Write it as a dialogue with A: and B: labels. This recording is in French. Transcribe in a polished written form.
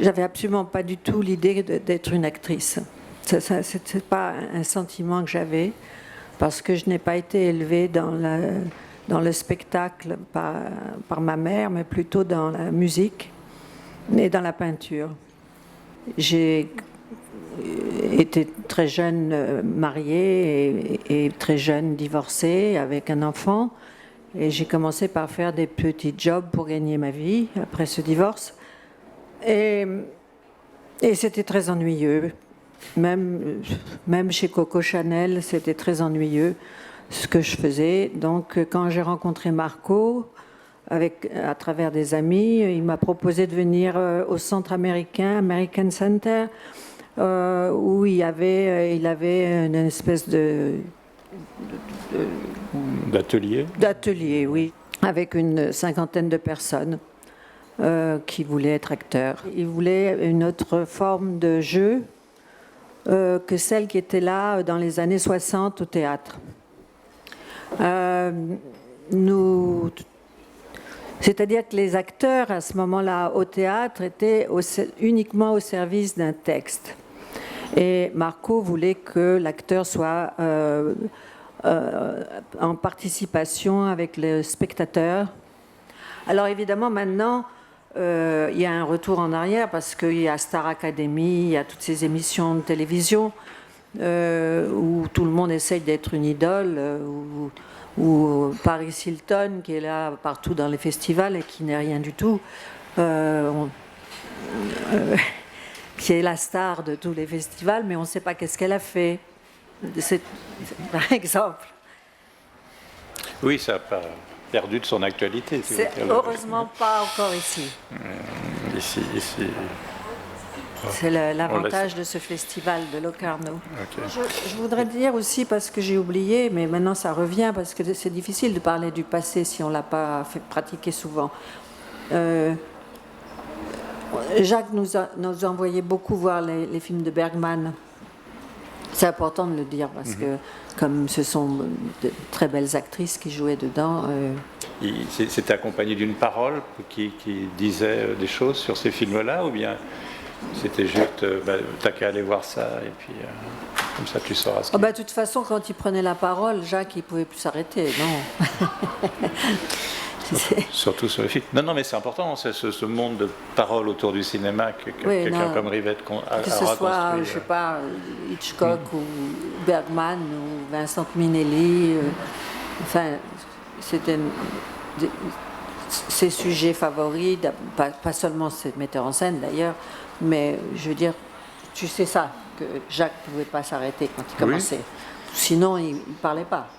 A: J'avais absolument pas du tout l'idée d'être une actrice. C'est pas un sentiment que j'avais, parce que je n'ai pas été élevée dans le spectacle par ma mère, mais plutôt dans la musique et dans la peinture. J'ai été très jeune mariée et très jeune divorcée avec un enfant, et j'ai commencé par faire des petits jobs pour gagner ma vie après ce divorce. Et c'était très ennuyeux. Même chez Coco Chanel, c'était très ennuyeux ce que je faisais. Donc, quand j'ai rencontré Marco, à travers des amis, il m'a proposé de venir au centre américain, American Center, où il avait une espèce
B: d'atelier.
A: D'atelier, oui, avec une cinquantaine de personnes. Qui voulaient être acteurs. Ils voulaient une autre forme de jeu que celle qui était là dans les années 60 au théâtre. C'est-à-dire que les acteurs à ce moment-là au théâtre étaient uniquement au service d'un texte. Et Marco voulait que l'acteur soit en participation avec le spectateur. Alors évidemment maintenant, il y a un retour en arrière parce qu'il y a Star Academy, il y a toutes ces émissions de télévision où tout le monde essaye d'être une idole, ou Paris Hilton qui est là partout dans les festivals et qui n'est rien du tout, qui est la star de tous les festivals, mais on ne sait pas qu'est-ce qu'elle a fait, par exemple.
B: Oui, ça n'a pas perdu de son actualité.
A: C'est heureusement pas encore ici.
B: Ici.
A: C'est l'avantage de ce festival de Locarno.
B: Okay.
A: Je voudrais dire aussi, parce que j'ai oublié, mais maintenant ça revient, parce que c'est difficile de parler du passé si on ne l'a pas fait pratiquer souvent. Jacques nous envoyait beaucoup voir les films de Bergman. C'est important de le dire, parce que comme ce sont de très belles actrices qui jouaient dedans...
B: C'était accompagné d'une parole qui disait des choses sur ces films-là, ou bien c'était juste, t'as qu'à aller voir ça, et puis comme ça tu sauras ce qu'il y a.
A: De toute façon, quand il prenait la parole, Jacques, il ne pouvait plus s'arrêter, non.
B: Surtout sur les films. Non, mais c'est important, c'est ce monde de parole autour du cinéma que quelqu'un comme Rivette a
A: que ce soit, je ne sais pas, Hitchcock ou Bergman ou Vincent Minnelli, enfin, c'était ses sujets favoris, pas seulement ses metteurs en scène d'ailleurs, mais je veux dire, tu sais ça, que Jacques ne pouvait pas s'arrêter quand il commençait. Sinon, il ne parlait pas.